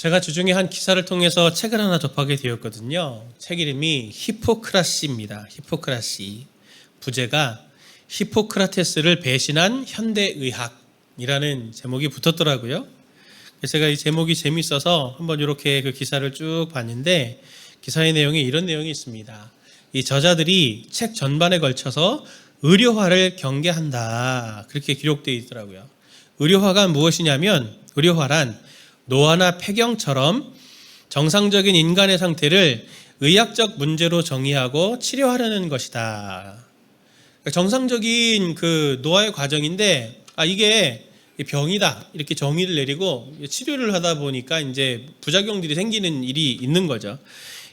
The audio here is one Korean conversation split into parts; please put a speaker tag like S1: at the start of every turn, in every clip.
S1: 제가 주중에 한 기사를 통해서 책을 하나 접하게 되었거든요. 책 이름이 히포크라시입니다. 히포크라시. 부제가 히포크라테스를 배신한 현대의학이라는 제목이 붙었더라고요. 그래서 제가 이 제목이 재밌어서 한번 이렇게 그 기사를 쭉 봤는데, 기사의 내용에 이런 내용이 있습니다. 이 저자들이 책 전반에 걸쳐서 의료화를 경계한다, 그렇게 기록되어 있더라고요. 의료화가 무엇이냐면, 의료화란 노화나 폐경처럼 정상적인 인간의 상태를 의학적 문제로 정의하고 치료하려는 것이다. 정상적인 그 노화의 과정인데, 이게 병이다, 이렇게 정의를 내리고 치료를 하다 보니까 이제 부작용들이 생기는 일이 있는 거죠.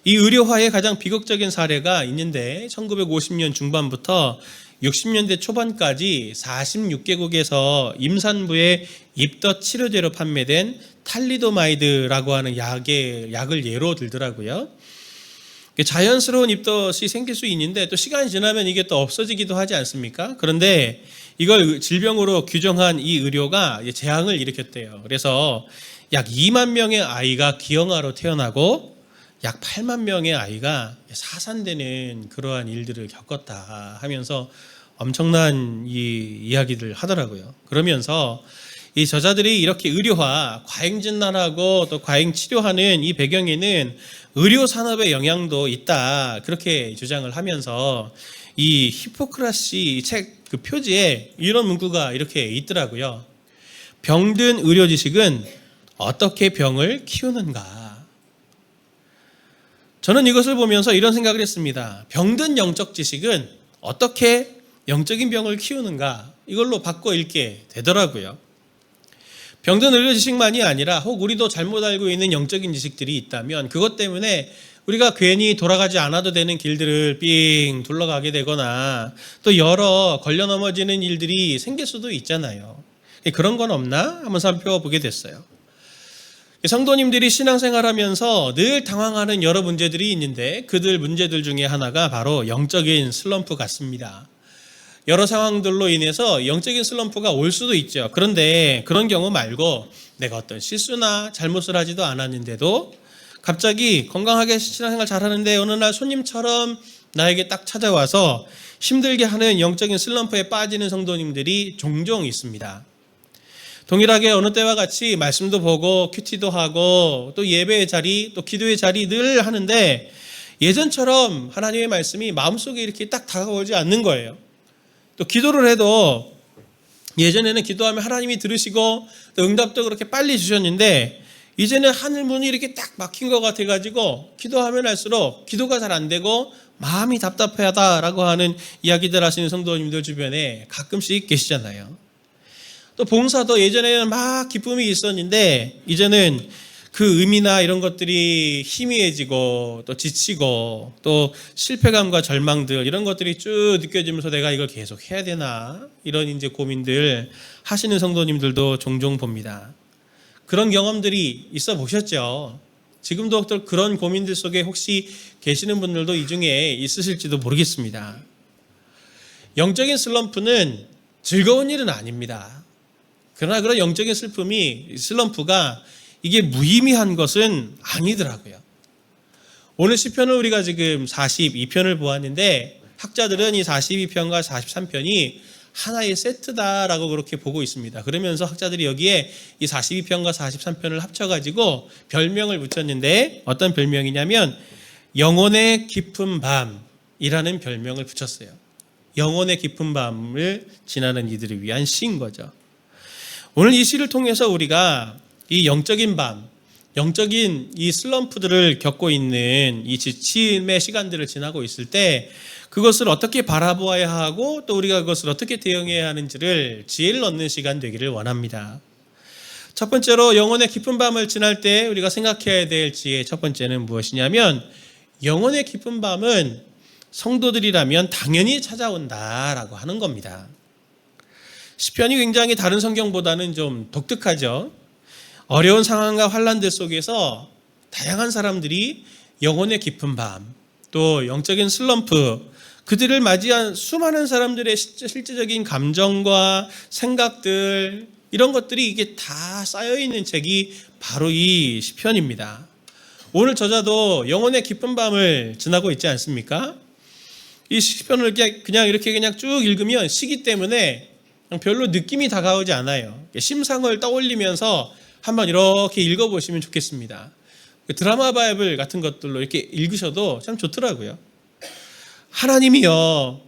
S1: 이 의료화의 가장 비극적인 사례가 있는데, 1950년 중반부터 60년대 초반까지 46개국에서 임산부의 입덧 치료제로 판매된 탈리도마이드라고 하는 약을 예로 들더라고요. 자연스러운 입덧이 생길 수 있는데 또 시간이 지나면 이게 또 없어지기도 하지 않습니까? 그런데 이걸 질병으로 규정한 이 의료가 재앙을 일으켰대요. 그래서 약 2만 명의 아이가 기형아로 태어나고 약 8만 명의 아이가 사산되는 그러한 일들을 겪었다 하면서 엄청난 이 이야기들 하더라고요. 그러면서 이 저자들이 이렇게 의료화, 과잉 진단하고 또 과잉 치료하는 이 배경에는 의료 산업의 영향도 있다, 그렇게 주장을 하면서 이 히포크라시 책 그 표지에 이런 문구가 이렇게 있더라고요. 병든 의료 지식은 어떻게 병을 키우는가. 저는 이것을 보면서 이런 생각을 했습니다. 병든 영적 지식은 어떻게 영적인 병을 키우는가, 이걸로 바꿔 읽게 되더라고요. 병든 의료 지식만이 아니라 혹 우리도 잘못 알고 있는 영적인 지식들이 있다면 그것 때문에 우리가 괜히 돌아가지 않아도 되는 길들을 삥 둘러가게 되거나 또 여러 걸려 넘어지는 일들이 생길 수도 있잖아요. 그런 건 없나 한번 살펴보게 됐어요. 성도님들이 신앙생활하면서 늘 당황하는 여러 문제들이 있는데, 그들 문제들 중에 하나가 바로 영적인 슬럼프 같습니다. 여러 상황들로 인해서 영적인 슬럼프가 올 수도 있죠. 그런데 그런 경우 말고 내가 어떤 실수나 잘못을 하지도 않았는데도 갑자기 건강하게 신앙생활 잘하는데 어느 날 손님처럼 나에게 딱 찾아와서 힘들게 하는 영적인 슬럼프에 빠지는 성도님들이 종종 있습니다. 동일하게 어느 때와 같이 말씀도 보고 큐티도 하고 또 예배의 자리, 또 기도의 자리 늘 하는데 예전처럼 하나님의 말씀이 마음속에 이렇게 딱 다가오지 않는 거예요. 또 기도를 해도 예전에는 기도하면 하나님이 들으시고 또 응답도 그렇게 빨리 주셨는데, 이제는 하늘 문이 이렇게 딱 막힌 것 같아가지고 기도하면 할수록 기도가 잘 안 되고 마음이 답답하다라고 하는 이야기들 하시는 성도님들 주변에 가끔씩 계시잖아요. 또 봉사도 예전에는 막 기쁨이 있었는데 이제는 그 의미나 이런 것들이 희미해지고 또 지치고 또 실패감과 절망들, 이런 것들이 쭉 느껴지면서 내가 이걸 계속 해야 되나, 이런 이제 고민들 하시는 성도님들도 종종 봅니다. 그런 경험들이 있어 보셨죠? 지금도 또 그런 고민들 속에 혹시 계시는 분들도 이 중에 있으실지도 모르겠습니다. 영적인 슬럼프는 즐거운 일은 아닙니다. 그러나 그런 영적인 슬럼프가 이게 무의미한 것은 아니더라고요. 오늘 시편을 우리가 지금 42편을 보았는데, 학자들은 이 42편과 43편이 하나의 세트다라고 그렇게 보고 있습니다. 그러면서 학자들이 여기에 이 42편과 43편을 합쳐가지고 별명을 붙였는데, 어떤 별명이냐면 영혼의 깊은 밤이라는 별명을 붙였어요. 영혼의 깊은 밤을 지나는 이들을 위한 시인 거죠. 오늘 이 시를 통해서 우리가 이 영적인 밤, 영적인 이 슬럼프들을 겪고 있는 이 지침의 시간들을 지나고 있을 때 그것을 어떻게 바라보아야 하고 또 우리가 그것을 어떻게 대응해야 하는지를 지혜를 얻는 시간 되기를 원합니다. 첫 번째로 영혼의 깊은 밤을 지날 때 우리가 생각해야 될 지혜 첫 번째는 무엇이냐면, 영혼의 깊은 밤은 성도들이라면 당연히 찾아온다라고 하는 겁니다. 시편이 굉장히 다른 성경보다는 좀 독특하죠. 어려운 상황과 환난들 속에서 다양한 사람들이 영혼의 깊은 밤, 또 영적인 슬럼프, 그들을 맞이한 수많은 사람들의 실제적인 감정과 생각들, 이런 것들이 이게 다 쌓여있는 책이 바로 이 시편입니다. 오늘 저자도 영혼의 깊은 밤을 지나고 있지 않습니까? 이 시편을 그냥 이렇게 쭉 읽으면 시기 때문에 별로 느낌이 다가오지 않아요. 심상을 떠올리면서 한번 이렇게 읽어보시면 좋겠습니다. 드라마 바이블 같은 것들로 이렇게 읽으셔도 참 좋더라고요. 하나님이여,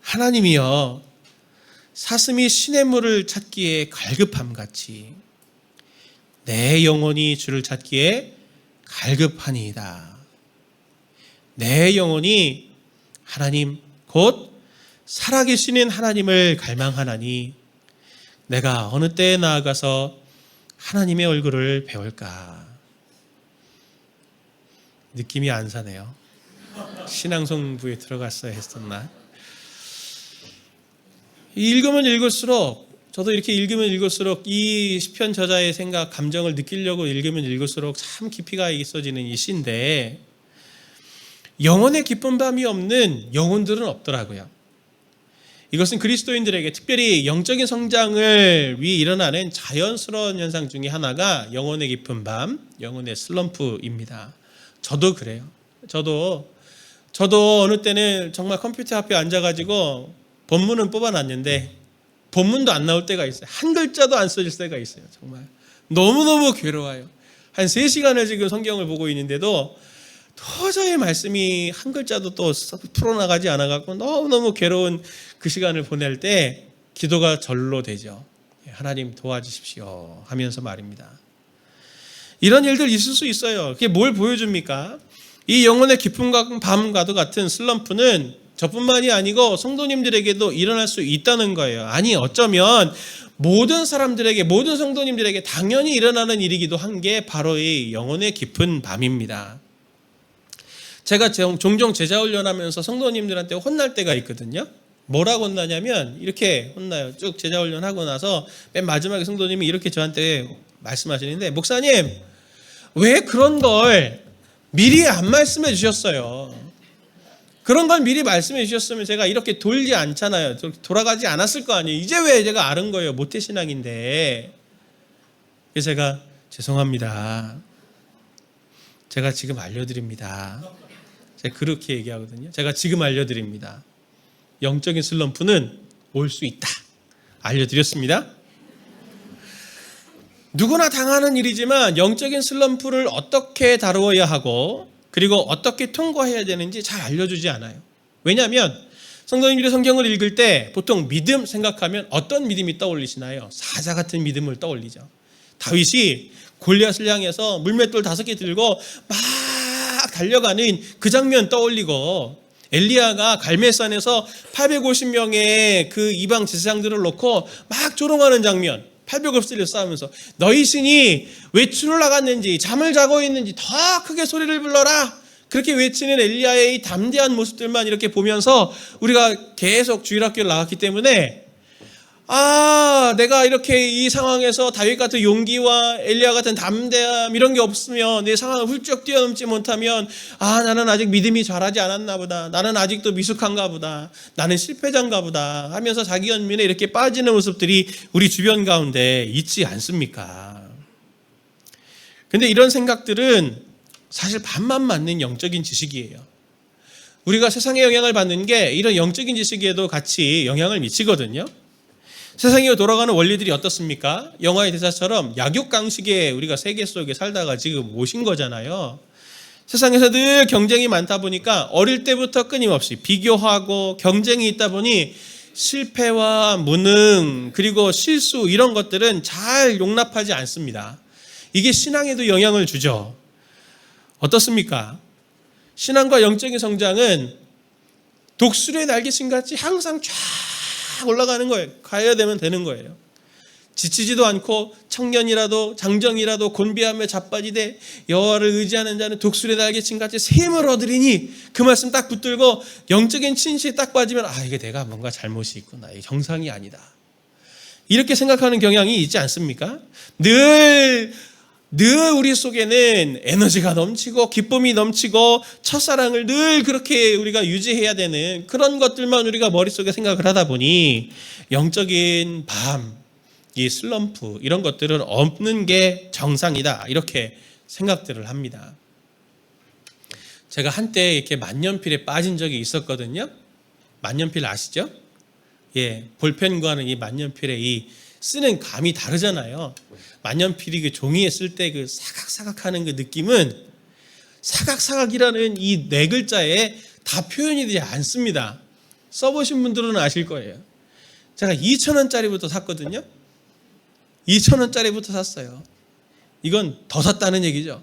S1: 하나님이여, 사슴이 시냇물을 찾기에 갈급함같이 내 영혼이 주를 찾기에 갈급하니이다. 내 영혼이 하나님 곧 살아계시는 하나님을 갈망하나니 내가 어느 때에 나아가서 하나님의 얼굴을 배울까. 느낌이 안 사네요. 신앙송부에 들어갔어야 했었나. 읽으면 읽을수록, 저도 이렇게 읽으면 읽을수록 이 시편 저자의 생각, 감정을 느끼려고 읽으면 읽을수록 참 깊이가 있어지는 이 시인데, 영혼의 깊은 밤이 없는 영혼들은 없더라고요. 이것은 그리스도인들에게 특별히 영적인 성장을 위해 일어나는 자연스러운 현상 중에 하나가 영혼의 깊은 밤, 영혼의 슬럼프입니다. 저도 그래요. 저도 어느 때는 정말 컴퓨터 앞에 앉아가지고 본문은 뽑아놨는데 본문도 안 나올 때가 있어요. 한 글자도 안 써질 때가 있어요. 정말 너무너무 괴로워요. 한 3시간을 지금 성경을 보고 있는데도 도저히 말씀이 한 글자도 또 풀어나가지 않아갖고 너무너무 괴로운 그 시간을 보낼 때 기도가 절로 되죠. 하나님 도와주십시오 하면서 말입니다. 이런 일들 있을 수 있어요. 그게 뭘 보여줍니까? 이 영혼의 깊은 밤과도 같은 슬럼프는 저뿐만이 아니고 성도님들에게도 일어날 수 있다는 거예요. 아니 어쩌면 모든 사람들에게, 모든 성도님들에게 당연히 일어나는 일이기도 한 게 바로 이 영혼의 깊은 밤입니다. 제가 종종 제자훈련하면서 성도님들한테 혼날 때가 있거든요. 뭐라고 혼나냐면 이렇게 혼나요. 쭉 제자훈련하고 나서 맨 마지막에 성도님이 이렇게 저한테 말씀하시는데, 목사님 왜 그런 걸 미리 안 말씀해 주셨어요? 그런 걸 미리 말씀해 주셨으면 제가 이렇게 돌지 않잖아요. 돌아가지 않았을 거 아니에요. 이제 왜 제가 아는 거예요? 모태신앙인데. 그래서 제가 죄송합니다. 제가 지금 알려드립니다. 제가 그렇게 얘기하거든요. 제가 지금 알려드립니다. 영적인 슬럼프는 올 수 있다. 알려드렸습니다. 누구나 당하는 일이지만 영적인 슬럼프를 어떻게 다루어야 하고 그리고 어떻게 통과해야 되는지 잘 알려주지 않아요. 왜냐하면 성도님들이 성경을 읽을 때 보통 믿음 생각하면 어떤 믿음이 떠올리시나요? 사자 같은 믿음을 떠올리죠. 다윗이 골리앗을 향해서 물맷돌 5개 들고 막 달려가는 그 장면 떠올리고, 엘리야가 갈멜산에서 850명의 그 이방 제사장들을 놓고 막 조롱하는 장면, 800읍스를 싸우면서 너희 신이 외출을 나갔는지 잠을 자고 있는지 더 크게 소리를 불러라, 그렇게 외치는 엘리야의 이 담대한 모습들만 이렇게 보면서 우리가 계속 주일학교를 나왔기 때문에 내가 이렇게 이 상황에서 다윗 같은 용기와 엘리야 같은 담대함 이런 게 없으면, 내 상황을 훌쩍 뛰어넘지 못하면 나는 아직 믿음이 자라지 않았나 보다, 나는 아직도 미숙한가 보다, 나는 실패자인가 보다 하면서 자기 연민에 이렇게 빠지는 모습들이 우리 주변 가운데 있지 않습니까? 근데 이런 생각들은 사실 반만 맞는 영적인 지식이에요. 우리가 세상의 영향을 받는 게 이런 영적인 지식에도 같이 영향을 미치거든요. 세상에 돌아가는 원리들이 어떻습니까? 영화의 대사처럼 약육강식에 우리가 세계 속에 살다가 지금 오신 거잖아요. 세상에서 늘 경쟁이 많다 보니까 어릴 때부터 끊임없이 비교하고 경쟁이 있다 보니 실패와 무능 그리고 실수 이런 것들은 잘 용납하지 않습니다. 이게 신앙에도 영향을 주죠. 어떻습니까? 신앙과 영적인 성장은 독수리의 날개신 같이 항상 쫙 올라가는 거예요. 가야 되면 되는 거예요. 지치지도 않고 청년이라도 장정이라도 곤비하며 자빠지되 여호와를 의지하는 자는 독수리 날개친 같이 샘을 얻으리니, 그 말씀 딱 붙들고 영적인 친시에 딱 빠지면 이게 내가 뭔가 잘못이 있구나, 이게 정상이 아니다, 이렇게 생각하는 경향이 있지 않습니까? 늘 우리 속에는 에너지가 넘치고 기쁨이 넘치고 첫사랑을 늘 그렇게 우리가 유지해야 되는 그런 것들만 우리가 머릿속에 생각을 하다 보니 영적인 밤, 이 슬럼프 이런 것들은 없는 게 정상이다 이렇게 생각들을 합니다. 제가 한때 이렇게 만년필에 빠진 적이 있었거든요. 만년필 아시죠? 예, 볼펜과는 이 만년필의 이 쓰는 감이 다르잖아요. 만년필이 그 종이에 쓸 때 그 사각사각하는 그 느낌은 사각사각이라는 이 네 글자에 다 표현이 되지 않습니다. 써보신 분들은 아실 거예요. 제가 2,000원짜리부터 샀거든요. 2,000원짜리부터 샀어요. 이건 더 샀다는 얘기죠.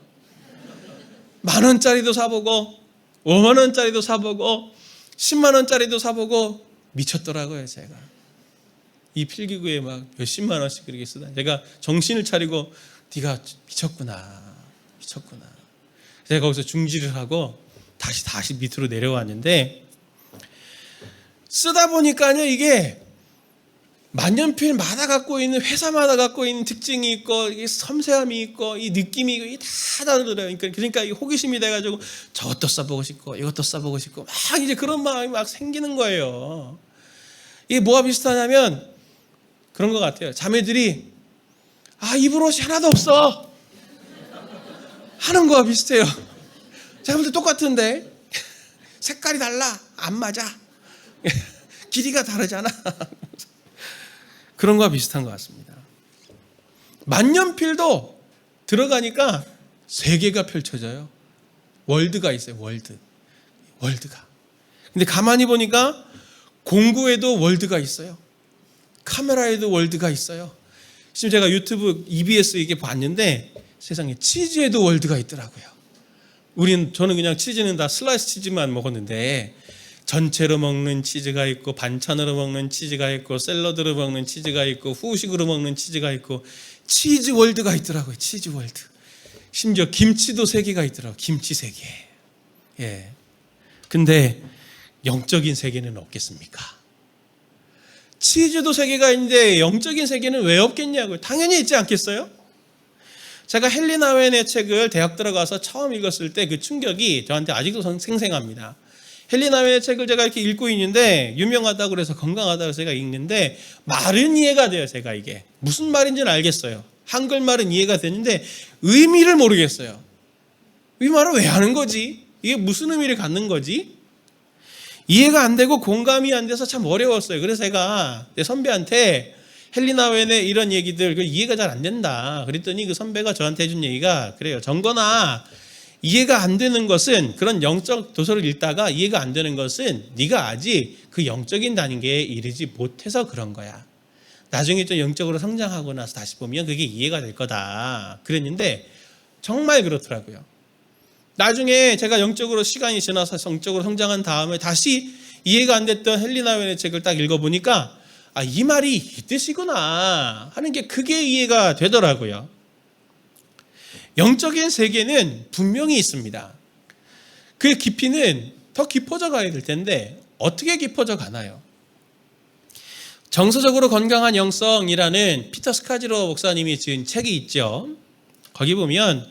S1: 10,000원짜리도 사보고 50,000원짜리도 사보고 100,000원짜리도 사보고 미쳤더라고요. 제가 이 필기구에 막 몇십만 원씩 그렇게 쓰다 제가 정신을 차리고 네가 미쳤구나. 제가 거기서 중지를 하고 다시 밑으로 내려왔는데, 쓰다 보니까요 이게 만년필마다 갖고 있는, 회사마다 갖고 있는 특징이 있고, 이게 섬세함이 있고, 이 느낌이 있고, 이게 다 다르더라고요. 그러니까 이 호기심이 돼가지고 저것도 써보고 싶고, 이것도 써보고 싶고, 막 이제 그런 마음이 막 생기는 거예요. 이게 뭐가 비슷하냐면 그런 것 같아요. 자매들이 입을 옷이 하나도 없어 하는 거와 비슷해요. 제가 볼 때 똑같은데 색깔이 달라, 안 맞아, 길이가 다르잖아. 그런 거와 비슷한 것 같습니다. 만년필도 들어가니까 세계가 펼쳐져요. 월드가 있어요. 월드가. 근데 가만히 보니까 공구에도 월드가 있어요. 카메라에도 월드가 있어요. 지금 제가 유튜브 EBS 이게 봤는데 세상에 치즈에도 월드가 있더라고요. 저는 그냥 치즈는 다 슬라이스 치즈만 먹었는데 전체로 먹는 치즈가 있고, 반찬으로 먹는 치즈가 있고, 샐러드로 먹는 치즈가 있고, 후식으로 먹는 치즈가 있고, 치즈 월드가 있더라고요. 치즈 월드. 심지어 김치도 3개가 있더라고요. 김치 3개. 예. 근데 영적인 세계는 없겠습니까? 치즈도 3개가 있는데 영적인 세계는 왜 없겠냐고요. 당연히 있지 않겠어요? 제가 헬리나 웬의 책을 대학 들어가서 처음 읽었을 때 그 충격이 저한테 아직도 생생합니다. 헬리나 웬의 책을 제가 이렇게 읽고 있는데, 유명하다고 그래서 건강하다고 해서 제가 읽는데 말은 이해가 돼요. 제가 이게 무슨 말인지는 알겠어요. 한글말은 이해가 되는데 의미를 모르겠어요. 이 말을 왜 하는 거지? 이게 무슨 의미를 갖는 거지? 이해가 안 되고 공감이 안 돼서 참 어려웠어요. 그래서 제가 내 선배한테 헬리나 웬의 이런 얘기들 이해가 잘 안 된다 그랬더니 그 선배가 저한테 해준 얘기가 그래요. 정건아, 이해가 안 되는 것은, 그런 영적 도서를 읽다가 이해가 안 되는 것은 네가 아직 그 영적인 단계에 이르지 못해서 그런 거야. 나중에 좀 영적으로 성장하고 나서 다시 보면 그게 이해가 될 거다 그랬는데 정말 그렇더라고요. 나중에 제가 영적으로 시간이 지나서 영적으로 성장한 다음에 다시 이해가 안 됐던 헬리나 웬의 책을 딱 읽어보니까 이 말이 이 뜻이구나 하는 게 그게 이해가 되더라고요. 영적인 세계는 분명히 있습니다. 그 깊이는 더 깊어져 가야 될 텐데 어떻게 깊어져 가나요? 정서적으로 건강한 영성이라는 피터 스카지로 목사님이 지은 책이 있죠. 거기 보면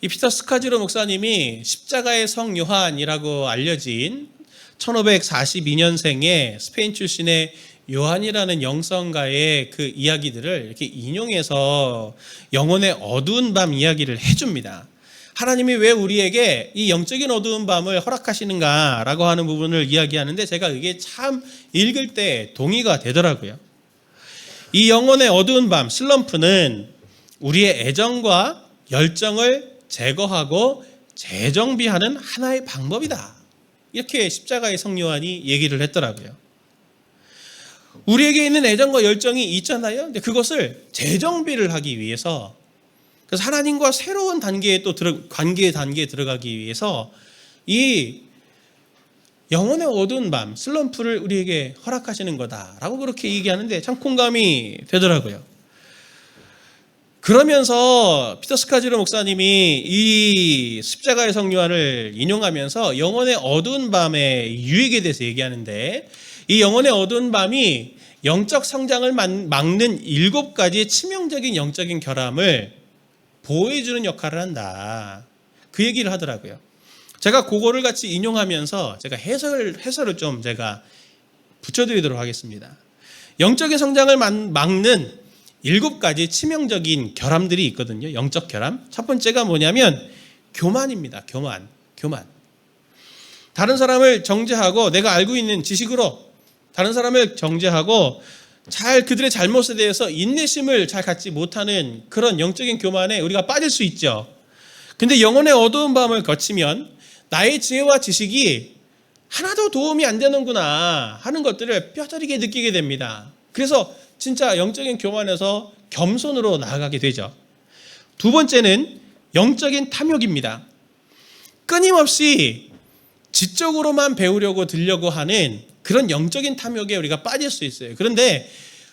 S1: 이 피터 스카지로 목사님이 십자가의 성 요한이라고 알려진 1542년생의 스페인 출신의 요한이라는 영성가의 그 이야기들을 이렇게 인용해서 영혼의 어두운 밤 이야기를 해줍니다. 하나님이 왜 우리에게 이 영적인 어두운 밤을 허락하시는가라고 하는 부분을 이야기하는데 제가 이게 참 읽을 때 동의가 되더라고요. 이 영혼의 어두운 밤, 슬럼프는 우리의 애정과 열정을 제거하고 재정비하는 하나의 방법이다. 이렇게 십자가의 성 요한이 얘기를 했더라고요. 우리에게 있는 애정과 열정이 있잖아요. 근데 그것을 재정비를 하기 위해서, 그래서 하나님과 새로운 단계에 또 관계의 단계에 들어가기 위해서 이 영혼의 어두운 밤, 슬럼프를 우리에게 허락하시는 거다라고 그렇게 얘기하는데 참 공감이 되더라고요. 그러면서 피터 스카지로 목사님이 이 십자가의 성 요한을 인용하면서 영혼의 어두운 밤의 유익에 대해서 얘기하는데, 이 영혼의 어두운 밤이 영적 성장을 막는 7가지의 치명적인 영적인 결함을 보호해주는 역할을 한다. 그 얘기를 하더라고요. 제가 그거를 같이 인용하면서 제가 해설을 좀 제가 붙여드리도록 하겠습니다. 영적인 성장을 막는 7가지 치명적인 결함들이 있거든요. 영적 결함. 첫 번째가 뭐냐면 교만입니다. 교만. 다른 사람을 정죄하고 내가 알고 있는 지식으로 다른 사람을 정죄하고 잘 그들의 잘못에 대해서 인내심을 잘 갖지 못하는 그런 영적인 교만에 우리가 빠질 수 있죠. 근데 영혼의 어두운 밤을 거치면 나의 지혜와 지식이 하나도 도움이 안 되는구나 하는 것들을 뼈저리게 느끼게 됩니다. 그래서 진짜 영적인 교만에서 겸손으로 나아가게 되죠. 두 번째는 영적인 탐욕입니다. 끊임없이 지적으로만 배우려고 들려고 하는 그런 영적인 탐욕에 우리가 빠질 수 있어요. 그런데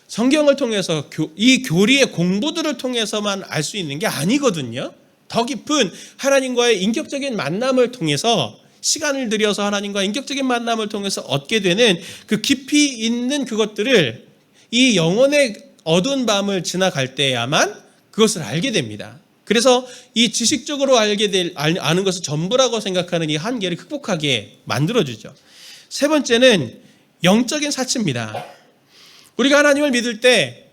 S1: 성경을 통해서 이 교리의 공부들을 통해서만 알 수 있는 게 아니거든요. 더 깊은 하나님과의 인격적인 만남을 통해서 시간을 들여서 하나님과 인격적인 만남을 통해서 얻게 되는 그 깊이 있는 그것들을 이 영혼의 어두운 밤을 지나갈 때야만 그것을 알게 됩니다. 그래서 이 지식적으로 아는 것을 전부라고 생각하는 이 한계를 극복하게 만들어주죠. 세 번째는 영적인 사치입니다. 우리가 하나님을 믿을 때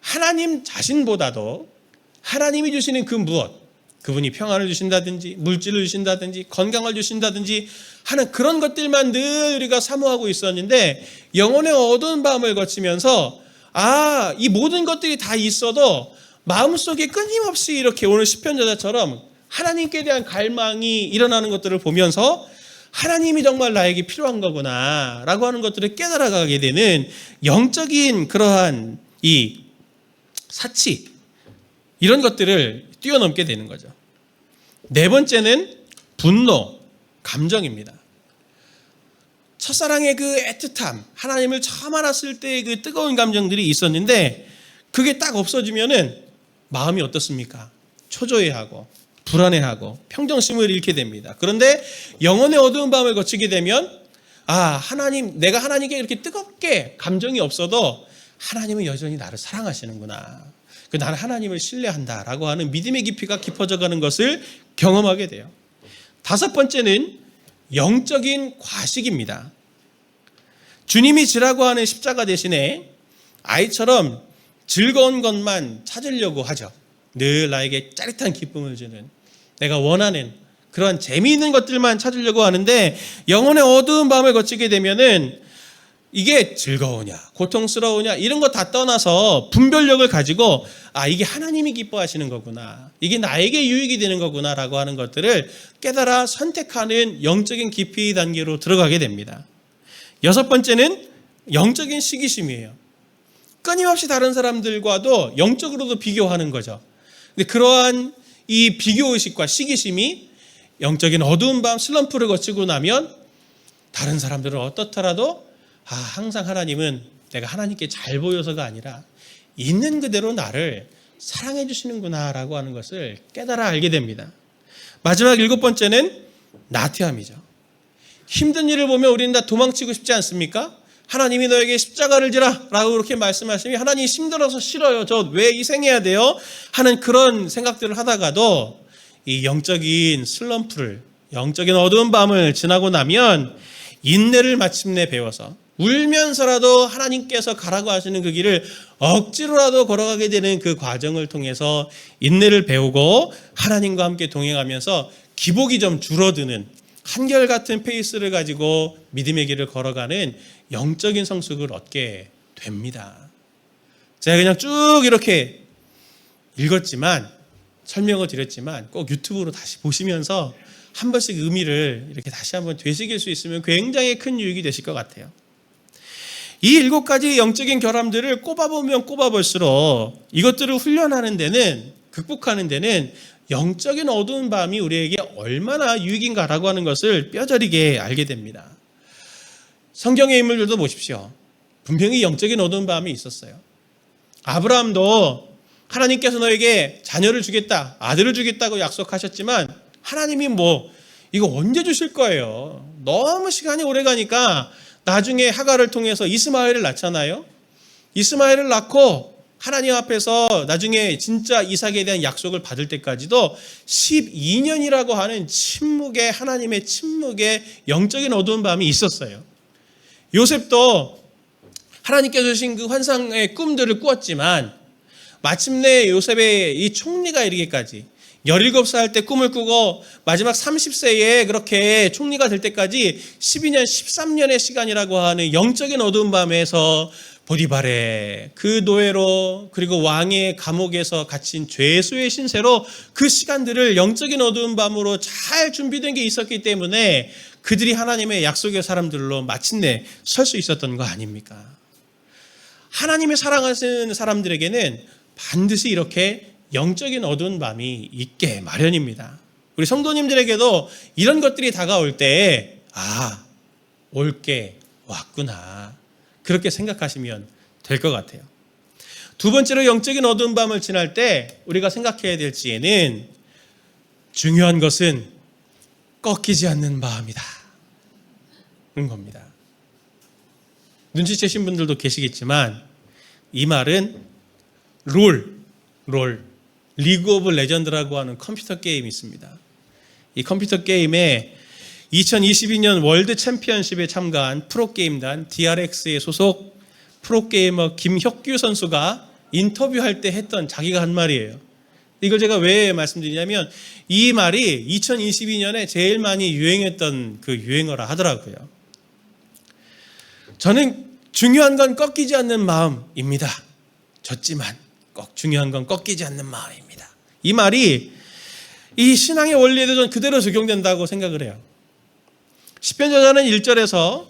S1: 하나님 자신보다도 하나님이 주시는 그 무엇, 그분이 평안을 주신다든지 물질을 주신다든지 건강을 주신다든지 하는 그런 것들만 늘 우리가 사모하고 있었는데 영혼의 어두운 밤을 거치면서 이 모든 것들이 다 있어도 마음속에 끊임없이 이렇게 오늘 시편 저자처럼 하나님께 대한 갈망이 일어나는 것들을 보면서 하나님이 정말 나에게 필요한 거구나 라고 하는 것들을 깨달아가게 되는 영적인 그러한 이 사치, 이런 것들을 뛰어넘게 되는 거죠. 네 번째는 분노, 감정입니다. 첫사랑의 그 애틋함, 하나님을 처음 알았을 때의 그 뜨거운 감정들이 있었는데 그게 딱 없어지면은 마음이 어떻습니까? 초조해하고 불안해하고 평정심을 잃게 됩니다. 그런데 영혼의 어두운 밤을 거치게 되면 내가 하나님께 이렇게 뜨겁게 감정이 없어도 하나님은 여전히 나를 사랑하시는구나. 나는 하나님을 신뢰한다라고 하는 믿음의 깊이가 깊어져 가는 것을 경험하게 돼요. 다섯 번째는 영적인 과식입니다. 주님이 지라고 하는 십자가 대신에 아이처럼 즐거운 것만 찾으려고 하죠. 늘 나에게 짜릿한 기쁨을 주는, 내가 원하는 그런 재미있는 것들만 찾으려고 하는데 영혼의 어두운 밤을 거치게 되면은 이게 즐거우냐 고통스러우냐 이런 거 다 떠나서 분별력을 가지고 이게 하나님이 기뻐하시는 거구나, 이게 나에게 유익이 되는 거구나 라고 하는 것들을 깨달아 선택하는 영적인 깊이 단계로 들어가게 됩니다. 여섯 번째는 영적인 시기심이에요. 끊임없이 다른 사람들과도 영적으로도 비교하는 거죠. 근데 그러한 이 비교의식과 시기심이 영적인 어두운 밤 슬럼프를 거치고 나면 다른 사람들은 어떻더라도 항상 하나님은 내가 하나님께 잘 보여서가 아니라 있는 그대로 나를 사랑해 주시는구나 라고 하는 것을 깨달아 알게 됩니다. 마지막 일곱 번째는 나태함이죠. 힘든 일을 보면 우리는 다 도망치고 싶지 않습니까? 하나님이 너에게 십자가를 지라 라고 그렇게 말씀하시면 하나님이 힘들어서 싫어요, 저 왜 희생해야 돼요? 하는 그런 생각들을 하다가도 이 영적인 슬럼프를, 영적인 어두운 밤을 지나고 나면 인내를 마침내 배워서 울면서라도 하나님께서 가라고 하시는 그 길을 억지로라도 걸어가게 되는 그 과정을 통해서 인내를 배우고 하나님과 함께 동행하면서 기복이 좀 줄어드는 한결같은 페이스를 가지고 믿음의 길을 걸어가는 영적인 성숙을 얻게 됩니다. 제가 그냥 쭉 이렇게 읽었지만, 설명을 드렸지만 꼭 유튜브로 다시 보시면서 한 번씩 의미를 이렇게 다시 한번 되새길 수 있으면 굉장히 큰 유익이 되실 것 같아요. 이 7가지 영적인 결함들을 꼽아보면 꼽아볼수록 이것들을 훈련하는 데는, 극복하는 데는 영적인 어두운 밤이 우리에게 얼마나 유익인가라고 하는 것을 뼈저리게 알게 됩니다. 성경의 인물들도 보십시오. 분명히 영적인 어두운 밤이 있었어요. 아브라함도 하나님께서 너에게 자녀를 주겠다, 아들을 주겠다고 약속하셨지만 하나님이 이거 언제 주실 거예요? 너무 시간이 오래 가니까 나중에 하갈을 통해서 이스마엘을 낳잖아요. 이스마엘을 낳고 하나님 앞에서 나중에 진짜 이삭에 대한 약속을 받을 때까지도 12년이라고 하는 침묵의, 하나님의 침묵의 영적인 어두운 밤이 있었어요. 요셉도 하나님께서 주신 그 환상의 꿈들을 꾸었지만 마침내 요셉의 이 총리가 이르기까지 17살 때 꿈을 꾸고 마지막 30세에 그렇게 총리가 될 때까지 12년, 13년의 시간이라고 하는 영적인 어두운 밤에서 보디발의 그 노예로 그리고 왕의 감옥에서 갇힌 죄수의 신세로 그 시간들을 영적인 어두운 밤으로 잘 준비된 게 있었기 때문에 그들이 하나님의 약속의 사람들로 마침내 설 수 있었던 거 아닙니까? 하나님의 사랑하시는 사람들에게는 반드시 이렇게 영적인 어두운 밤이 있게 마련입니다. 우리 성도님들에게도 이런 것들이 다가올 때 올 게 왔구나, 그렇게 생각하시면 될 것 같아요. 두 번째로 영적인 어두운 밤을 지날 때 우리가 생각해야 될지에는 중요한 것은 꺾이지 않는 마음이다 그런 겁니다. 눈치채신 분들도 계시겠지만 이 말은 리그 오브 레전드라고 하는 컴퓨터 게임이 있습니다. 이 컴퓨터 게임에 2022년 월드 챔피언십에 참가한 프로게임단 DRX의 소속 프로게이머 김혁규 선수가 인터뷰할 때 했던 자기가 한 말이에요. 이걸 제가 왜 말씀드리냐면 이 말이 2022년에 제일 많이 유행했던 그 유행어라 하더라고요. 저는 중요한 건 꺾이지 않는 마음입니다. 졌지만 꼭 중요한 건 꺾이지 않는 마음입니다. 이 말이 이 신앙의 원리에도 전 그대로 적용된다고 생각을 해요. 시편 저자는 1절에서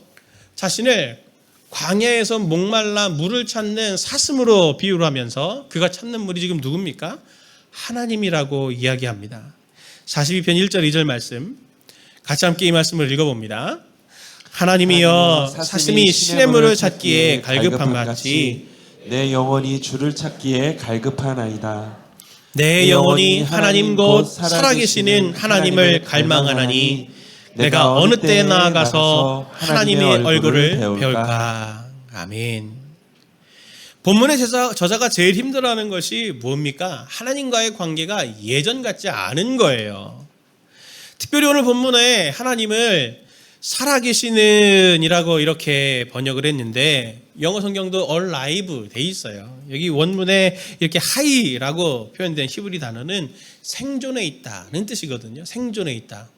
S1: 자신을 광야에서 목말라 물을 찾는 사슴으로 비유를 하면서 그가 찾는 물이 지금 누굽니까? 하나님이라고 이야기합니다. 42편 1절 2절 말씀 같이 함께 이 말씀을 읽어봅니다. 하나님이여 사슴이 시냇물을 찾기에 갈급함 같이
S2: 내 영혼이 주를 찾기에 갈급하나이다.
S1: 내 영혼이 하나님 곧 살아계시는 하나님을 갈망하나니 내가 어느 때에 나아가서 하나님의 얼굴을 배울까. 아멘. 본문의 저자가 제일 힘들어하는 것이 뭡니까? 하나님과의 관계가 예전 같지 않은 거예요. 특별히 오늘 본문에 하나님을 살아계시는 이라고 이렇게 번역을 했는데 영어 성경도 alive 돼 있어요. 여기 원문에 이렇게 하이라고 표현된 히브리 단어는 생존해 있다는 뜻이거든요. 생존해 있다.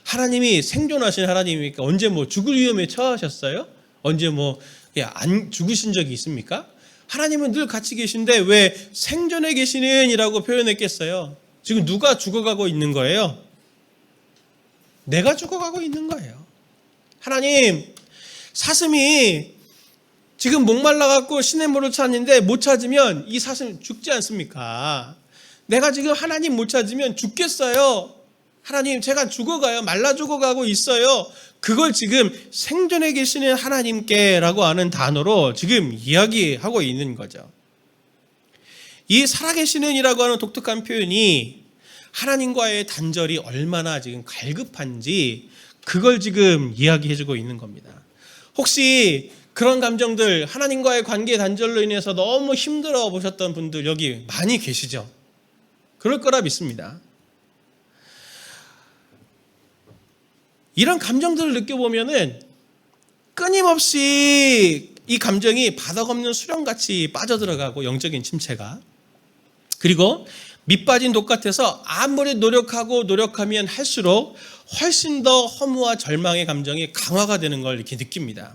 S1: 하나님이 생존하신 하나님이니까 언제 죽을 위험에 처하셨어요? 언제 안 죽으신 적이 있습니까? 하나님은 늘 같이 계신데 왜 생존해 계시는 이라고 표현했겠어요? 지금 누가 죽어가고 있는 거예요? 내가 죽어가고 있는 거예요. 하나님, 사슴이 지금 목말라갖고 시냇물을 찾는데 못 찾으면 이 사슴 죽지 않습니까? 내가 지금 하나님 못 찾으면 죽겠어요. 하나님, 제가 죽어가요. 말라 죽어가고 있어요. 그걸 지금 생존해 계시는 하나님께라고 하는 단어로 지금 이야기하고 있는 거죠. 이 살아계시는 이라고 하는 독특한 표현이 하나님과의 단절이 얼마나 지금 갈급한지 그걸 지금 이야기해주고 있는 겁니다. 혹시 그런 감정들, 하나님과의 관계 단절로 인해서 너무 힘들어 보셨던 분들 여기 많이 계시죠? 그럴 거라 믿습니다. 이런 감정들을 느껴보면은 끊임없이 이 감정이 바닥 없는 수렁같이 빠져들어가고 영적인 침체가, 그리고 밑 빠진 독 같아서 아무리 노력하면 할수록 훨씬 더 허무와 절망의 감정이 강화가 되는 걸 이렇게 느낍니다.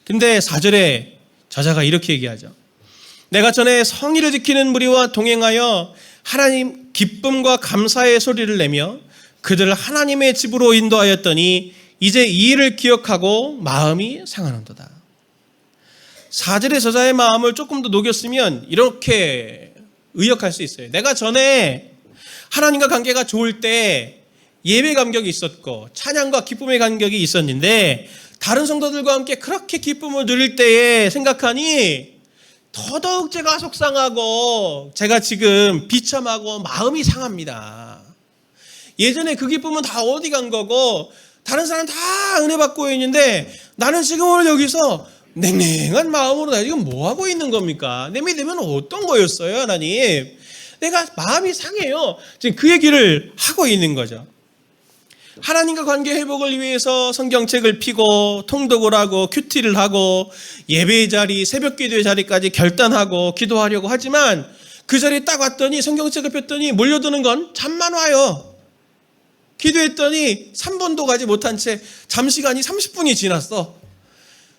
S1: 근데 4절에 저자가 이렇게 얘기하죠. 내가 전에 성의를 지키는 무리와 동행하여 하나님 기쁨과 감사의 소리를 내며 그들을 하나님의 집으로 인도하였더니 이제 이 일을 기억하고 마음이 상하는도다. 4절의 저자의 마음을 조금 더 녹였으면 이렇게 의역할 수 있어요. 내가 전에 하나님과 관계가 좋을 때 예배 감격이 있었고 찬양과 기쁨의 감격이 있었는데 다른 성도들과 함께 그렇게 기쁨을 누릴 때에 생각하니 더더욱 제가 속상하고 제가 지금 비참하고 마음이 상합니다. 예전에 그 기쁨은 다 어디 간 거고 다른 사람 다 은혜 받고 있는데 나는 지금 오늘 여기서 냉랭한 마음으로 나 지금 뭐 하고 있는 겁니까? 내 믿음은 어떤 거였어요, 하나님? 내가 마음이 상해요. 지금 그 얘기를 하고 있는 거죠. 하나님과 관계 회복을 위해서 성경책을 펴고 통독을 하고 큐티를 하고 예배의 자리, 새벽 기도의 자리까지 결단하고 기도하려고 하지만 그 자리에 딱 왔더니 성경책을 폈더니 몰려드는 건 잠만 와요. 기도했더니 3분도 가지 못한 채 잠시간이 30분이 지났어.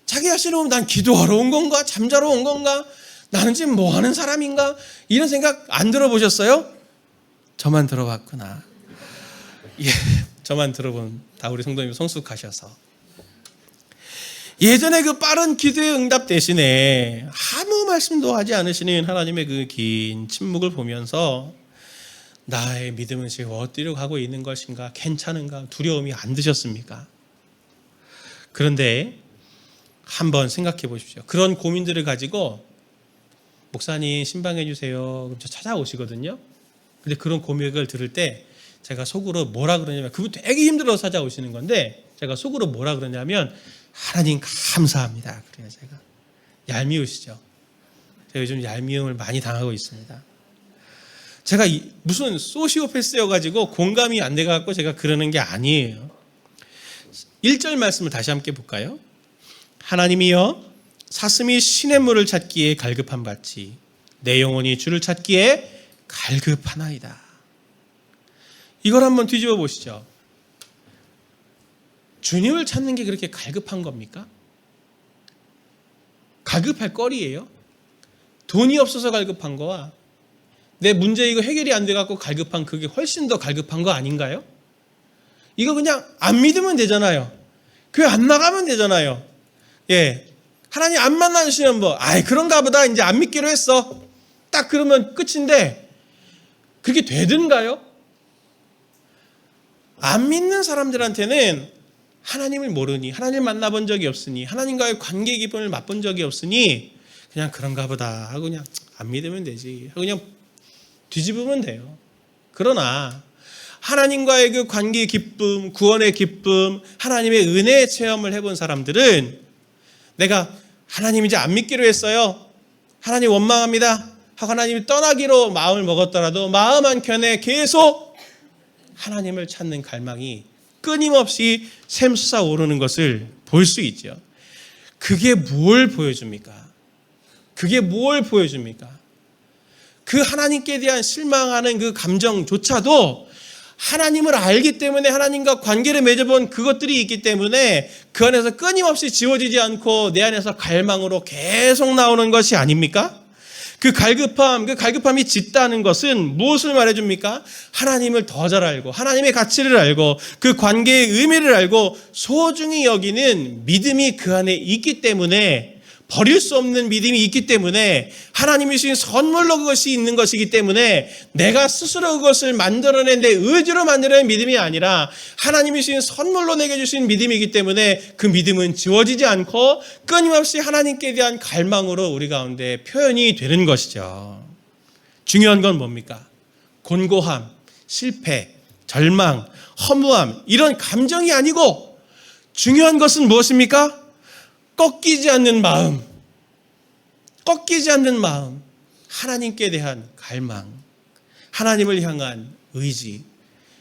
S1: 자기 자신을 보면 난 기도하러 온 건가? 잠자러 온 건가? 나는 지금 뭐 하는 사람인가? 이런 생각 안 들어보셨어요? 저만 들어봤구나. 예, 저만 들어본 다 우리 성도님 성숙하셔서. 예전에 그 빠른 기도의 응답 대신에 아무 말씀도 하지 않으시는 하나님의 그 긴 침묵을 보면서 나의 믿음은 지금 어디로 가고 있는 것인가? 괜찮은가? 두려움이 안 드셨습니까? 그런데 한번 생각해 보십시오. 그런 고민들을 가지고 목사님 신방해 주세요. 그럼 저 찾아오시거든요. 근데 그런 고백을 들을 때 제가 속으로 뭐라 그러냐면, 그분 되게 힘들어서 찾아오시는 건데 제가 속으로 뭐라 그러냐면 하나님 감사합니다. 그래요. 제가 얄미우시죠. 제가 요즘 얄미움을 많이 당하고 있습니다. 제가 무슨 소시오패스여가지고 공감이 안 돼갖고 제가 그러는 게 아니에요. 1절 말씀을 다시 함께 볼까요? 하나님이여 사슴이 시냇물을 찾기에 갈급한 같이 내 영혼이 주를 찾기에 갈급하나이다. 이걸 한번 뒤집어 보시죠. 주님을 찾는 게 그렇게 갈급한 겁니까? 갈급할 거리예요? 돈이 없어서 갈급한 거와 내 문제 이거 해결이 안 돼갖고 갈급한 그게 훨씬 더 갈급한 거 아닌가요? 이거 그냥 안 믿으면 되잖아요. 교회 안 나가면 되잖아요. 예, 하나님 안 만나주시면 뭐 그런가 보다 이제 안 믿기로 했어. 딱 그러면 끝인데 그게 되든가요? 안 믿는 사람들한테는 하나님을 모르니, 하나님을 만나본 적이 없으니, 하나님과의 관계 기쁨을 맛본 적이 없으니 그냥 그런가 보다 하고 그냥 안 믿으면 되지 하고 그냥 뒤집으면 돼요. 그러나 하나님과의 그 관계의 기쁨, 구원의 기쁨, 하나님의 은혜의 체험을 해본 사람들은 내가 하나님 이제 안 믿기로 했어요. 하나님 원망합니다 하고 하나님이 떠나기로 마음을 먹었더라도 마음 한켠에 계속 하나님을 찾는 갈망이 끊임없이 샘솟아 오르는 것을 볼 수 있죠. 그게 뭘 보여줍니까? 그게 뭘 보여줍니까? 그 하나님께 대한 실망하는 그 감정조차도 하나님을 알기 때문에, 하나님과 관계를 맺어본 그것들이 있기 때문에 그 안에서 끊임없이 지워지지 않고 내 안에서 갈망으로 계속 나오는 것이 아닙니까? 그 갈급함이 짙다는 것은 무엇을 말해줍니까? 하나님을 더 잘 알고 하나님의 가치를 알고 그 관계의 의미를 알고 소중히 여기는 믿음이 그 안에 있기 때문에, 버릴 수 없는 믿음이 있기 때문에, 하나님이 주신 선물로 그것이 있는 것이기 때문에 내가 스스로 그것을 만들어낸 내 의지로 만들어낸 믿음이 아니라 하나님이 주신 선물로 내게 주신 믿음이기 때문에 그 믿음은 지워지지 않고 끊임없이 하나님께 대한 갈망으로 우리 가운데 표현이 되는 것이죠. 중요한 건 뭡니까? 곤고함, 실패, 절망, 허무함 이런 감정이 아니고 중요한 것은 무엇입니까? 꺾이지 않는 마음, 꺾이지 않는 마음, 하나님께 대한 갈망, 하나님을 향한 의지,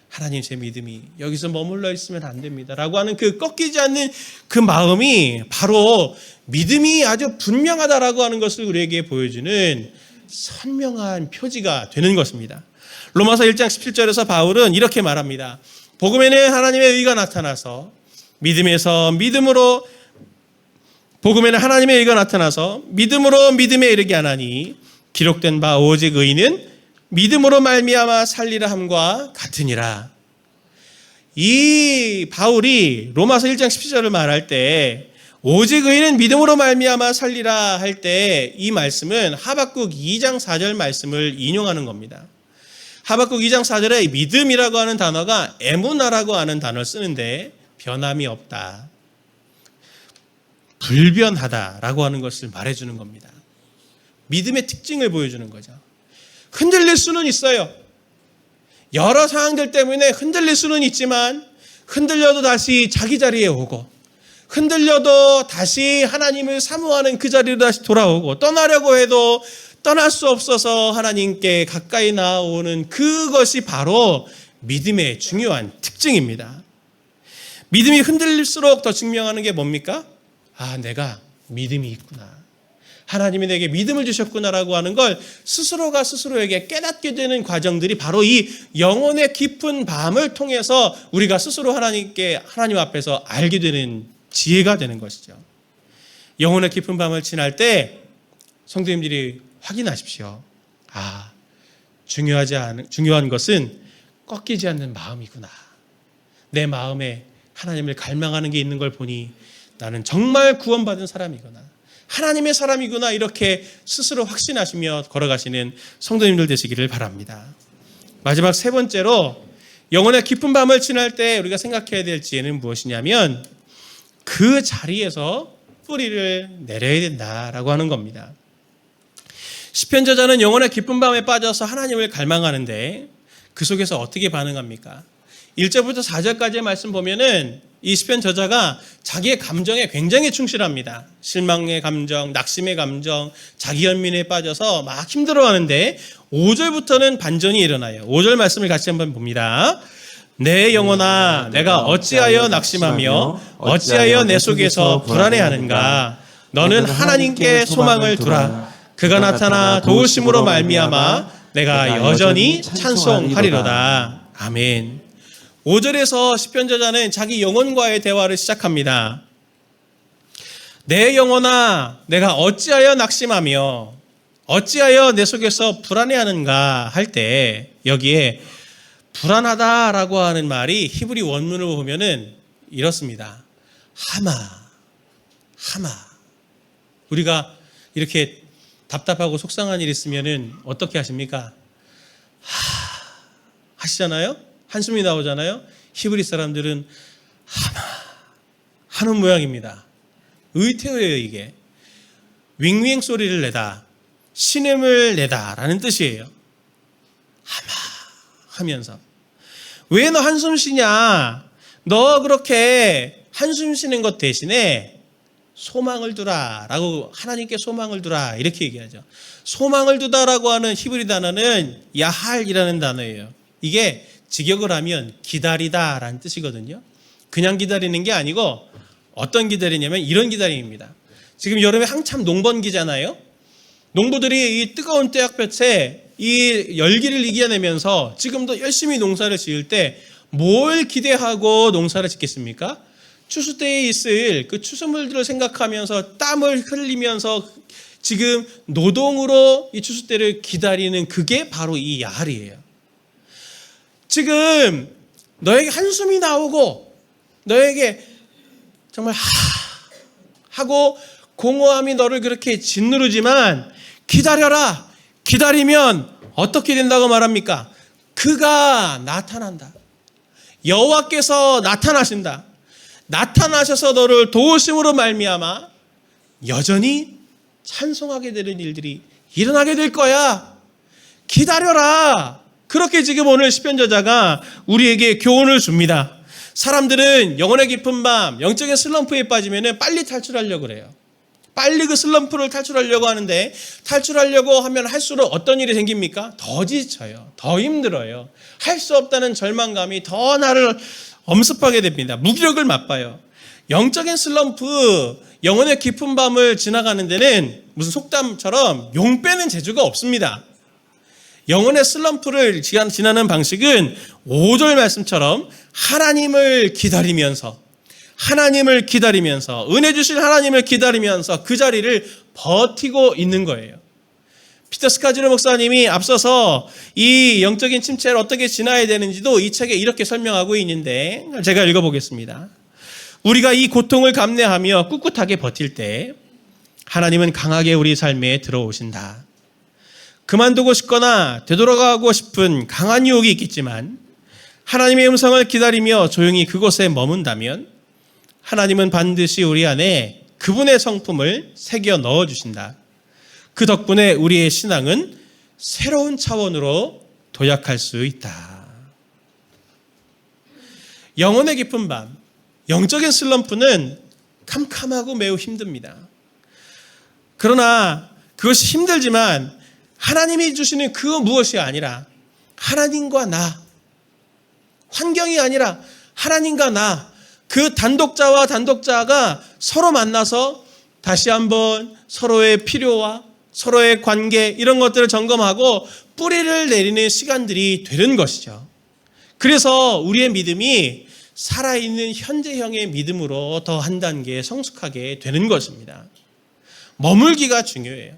S1: 하나님 제 믿음이 여기서 머물러 있으면 안 됩니다 라고 하는 그 꺾이지 않는 그 마음이 바로 믿음이 아주 분명하다라고 하는 것을 우리에게 보여주는 선명한 표지가 되는 것입니다. 로마서 1장 17절에서 바울은 이렇게 말합니다. 복음에는 하나님의 의가 나타나서 복음에는 하나님의 의가 나타나서 믿음으로 믿음에 이르게 하나니 기록된 바 오직 의인은 믿음으로 말미암아 살리라 함과 같으니라. 이 바울이 로마서 1장 17절을 말할 때 오직 의인은 믿음으로 말미암아 살리라 할 때 이 말씀은 하박국 2장 4절 말씀을 인용하는 겁니다. 하박국 2장 4절에 믿음이라고 하는 단어가 에무나라고 하는 단어를 쓰는데 변함이 없다, 불변하다라고 하는 것을 말해주는 겁니다. 믿음의 특징을 보여주는 거죠. 흔들릴 수는 있어요. 여러 상황들 때문에 흔들릴 수는 있지만 흔들려도 다시 자기 자리에 오고, 흔들려도 다시 하나님을 사모하는 그 자리로 다시 돌아오고, 떠나려고 해도 떠날 수 없어서 하나님께 가까이 나아오는 그것이 바로 믿음의 중요한 특징입니다. 믿음이 흔들릴수록 더 증명하는 게 뭡니까? 아, 내가 믿음이 있구나. 하나님이 내게 믿음을 주셨구나라고 하는 걸 스스로가 스스로에게 깨닫게 되는 과정들이 바로 이 영혼의 깊은 밤을 통해서 우리가 스스로 하나님 앞에서 알게 되는 지혜가 되는 것이죠. 영혼의 깊은 밤을 지날 때 성도님들이 확인하십시오. 아, 중요한 것은 꺾이지 않는 마음이구나. 내 마음에 하나님을 갈망하는 게 있는 걸 보니 나는 정말 구원받은 사람이구나. 하나님의 사람이구나. 이렇게 스스로 확신하시며 걸어가시는 성도님들 되시기를 바랍니다. 마지막 세 번째로 영혼의 깊은 밤을 지날 때 우리가 생각해야 될 지혜는 무엇이냐면 그 자리에서 뿌리를 내려야 된다라고 하는 겁니다. 시편 저자는 영혼의 깊은 밤에 빠져서 하나님을 갈망하는데 그 속에서 어떻게 반응합니까? 1절부터 4절까지의 말씀 보면은 이 시편 저자가 자기의 감정에 굉장히 충실합니다. 실망의 감정, 낙심의 감정, 자기 연민에 빠져서 막 힘들어하는데 5절부터는 반전이 일어나요. 5절 말씀을 같이 한번 봅니다. 내 영혼아, 내가 어찌하여 낙심하며 어찌하여 내 속에서 불안해하는가? 너는 하나님께 소망을 두라. 그가 나타나 도우심으로 말미암아 내가 여전히 찬송하리로다. 아멘. 5절에서 시편 저자는 자기 영혼과의 대화를 시작합니다. 내 영혼아, 내가 어찌하여 낙심하며 어찌하여 내 속에서 불안해하는가 할 때 여기에 불안하다라고 하는 말이 히브리 원문을 보면은 이렇습니다. 하마. 우리가 이렇게 답답하고 속상한 일 있으면은 어떻게 하십니까? 하시잖아요? 한숨이 나오잖아요? 히브리 사람들은 하는 모양입니다. 의태어예요, 이게. 윙윙 소리를 내다, 신음을 내다 라는 뜻이에요. 하면서. 왜 너 한숨 쉬냐? 너 그렇게 한숨 쉬는 것 대신에 소망을 두라 라고, 하나님께 소망을 두라 이렇게 얘기하죠. 소망을 두다라고 하는 히브리 단어는 야할이라는 단어예요. 이게 직역을 하면 기다리다 라는 뜻이거든요. 그냥 기다리는 게 아니고 어떤 기다리냐면 이런 기다림입니다. 지금 여름에 한참 농번기잖아요. 농부들이 이 뜨거운 태양볕에 이 열기를 이겨내면서 지금도 열심히 농사를 지을 때 뭘 기대하고 농사를 짓겠습니까? 추수 때에 있을 그 추수물들을 생각하면서 땀을 흘리면서 지금 노동으로 이 추수 때를 기다리는 그게 바로 이 야할이에요. 지금 너에게 한숨이 나오고 너에게 정말 하고 공허함이 너를 그렇게 짓누르지만 기다려라. 기다리면 어떻게 된다고 말합니까? 그가 나타난다. 여호와께서 나타나신다. 나타나셔서 너를 도우심으로 말미암아 여전히 찬송하게 되는 일들이 일어나게 될 거야. 기다려라. 그렇게 지금 오늘 시편 저자가 우리에게 교훈을 줍니다. 사람들은 영혼의 깊은 밤, 영적인 슬럼프에 빠지면 빨리 탈출하려고 그래요. 빨리 그 슬럼프를 탈출하려고 하는데 탈출하려고 하면 할수록 어떤 일이 생깁니까? 더 지쳐요. 더 힘들어요. 할 수 없다는 절망감이 더 나를 엄습하게 됩니다. 무기력을 맛봐요. 영적인 슬럼프, 영혼의 깊은 밤을 지나가는 데는 무슨 속담처럼 용 빼는 재주가 없습니다. 영혼의 슬럼프를 지나는 방식은 5절 말씀처럼 하나님을 기다리면서 은혜 주실 하나님을 기다리면서 그 자리를 버티고 있는 거예요. 피터 스카지르 목사님이 앞서서 이 영적인 침체를 어떻게 지나야 되는지도 이 책에 이렇게 설명하고 있는데 제가 읽어보겠습니다. 우리가 이 고통을 감내하며 꿋꿋하게 버틸 때 하나님은 강하게 우리 삶에 들어오신다. 그만두고 싶거나 되돌아가고 싶은 강한 유혹이 있겠지만 하나님의 음성을 기다리며 조용히 그곳에 머문다면 하나님은 반드시 우리 안에 그분의 성품을 새겨 넣어주신다. 그 덕분에 우리의 신앙은 새로운 차원으로 도약할 수 있다. 영혼의 깊은 밤, 영적인 슬럼프는 캄캄하고 매우 힘듭니다. 그러나 그것이 힘들지만 하나님이 주시는 그 무엇이 아니라 하나님과 나, 환경이 아니라 하나님과 나, 그 단독자와 단독자가 서로 만나서 다시 한번 서로의 필요와 서로의 관계 이런 것들을 점검하고 뿌리를 내리는 시간들이 되는 것이죠. 그래서 우리의 믿음이 살아있는 현재형의 믿음으로 더 한 단계 성숙하게 되는 것입니다. 머물기가 중요해요.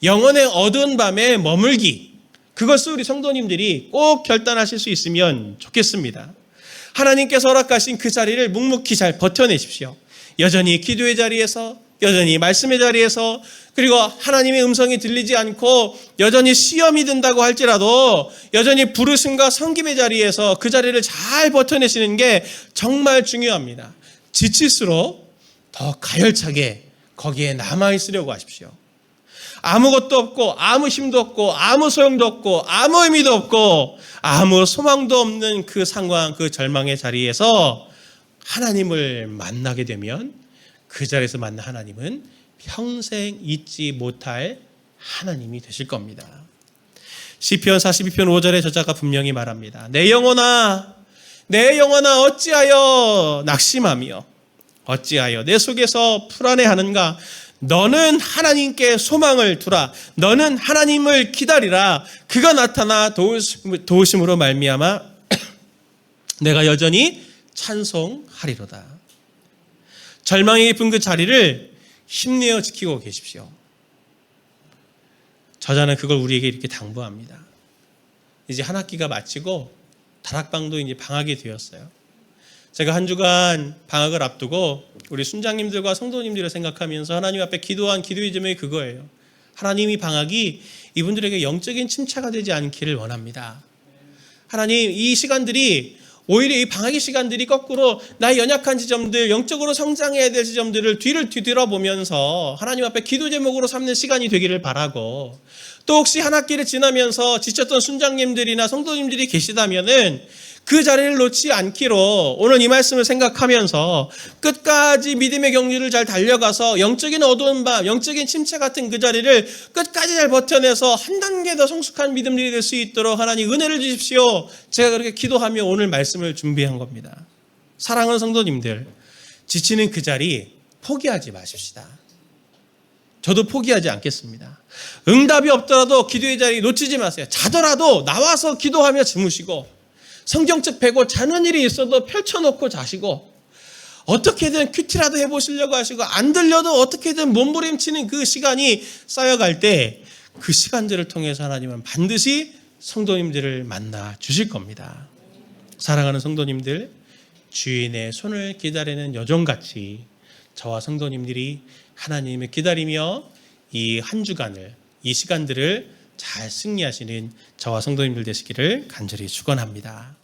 S1: 영혼의 어두운 밤에 머물기, 그것을 우리 성도님들이 꼭 결단하실 수 있으면 좋겠습니다. 하나님께서 허락하신 그 자리를 묵묵히 잘 버텨내십시오. 여전히 기도의 자리에서, 여전히 말씀의 자리에서, 그리고 하나님의 음성이 들리지 않고 여전히 시험이 든다고 할지라도 여전히 부르심과 섬김의 자리에서 그 자리를 잘 버텨내시는 게 정말 중요합니다. 지칠수록 더 가열차게 거기에 남아있으려고 하십시오. 아무것도 없고 아무 힘도 없고 아무 소용도 없고 아무 의미도 없고 아무 소망도 없는 그 상황, 그 절망의 자리에서 하나님을 만나게 되면 그 자리에서 만난 하나님은 평생 잊지 못할 하나님이 되실 겁니다. 시편 42편 5절의 저자가 분명히 말합니다. 내 영혼아 어찌하여 낙심하며 어찌하여 내 속에서 불안해하는가. 너는 하나님께 소망을 두라. 너는 하나님을 기다리라. 그가 나타나 도우심으로 말미암아 내가 여전히 찬송하리로다. 절망이 깊은 그 자리를 힘내어 지키고 계십시오. 저자는 그걸 우리에게 이렇게 당부합니다. 이제 한 학기가 마치고 다락방도 이제 방학이 되었어요. 제가 한 주간 방학을 앞두고 우리 순장님들과 성도님들을 생각하면서 하나님 앞에 기도한 기도의 제목이 그거예요. 하나님, 이 방학이 이분들에게 영적인 침체가 되지 않기를 원합니다. 하나님, 이 시간들이 오히려 이 방학의 시간들이 거꾸로 나의 연약한 지점들, 영적으로 성장해야 될 지점들을 뒤를 뒤돌아보면서 하나님 앞에 기도 제목으로 삼는 시간이 되기를 바라고, 또 혹시 한 학기를 지나면서 지쳤던 순장님들이나 성도님들이 계시다면은 그 자리를 놓지 않기로 오늘 이 말씀을 생각하면서 끝까지 믿음의 경주를 잘 달려가서 영적인 어두운 밤, 영적인 침체 같은 그 자리를 끝까지 잘 버텨내서 한 단계 더 성숙한 믿음들이 될 수 있도록 하나님 은혜를 주십시오. 제가 그렇게 기도하며 오늘 말씀을 준비한 겁니다. 사랑하는 성도님들, 지치는 그 자리 포기하지 마십시다. 저도 포기하지 않겠습니다. 응답이 없더라도 기도의 자리 놓치지 마세요. 자더라도 나와서 기도하며 주무시고, 성경책 펴고 자는 일이 있어도 펼쳐놓고 자시고, 어떻게든 큐티라도 해보시려고 하시고, 안 들려도 어떻게든 몸부림치는 그 시간이 쌓여갈 때 그 시간들을 통해서 하나님은 반드시 성도님들을 만나 주실 겁니다. 사랑하는 성도님들, 주인의 손을 기다리는 여종같이 저와 성도님들이 하나님을 기다리며 이 한 주간을, 이 시간들을 잘 승리하시는 저와 성도님들 되시기를 간절히 축원합니다.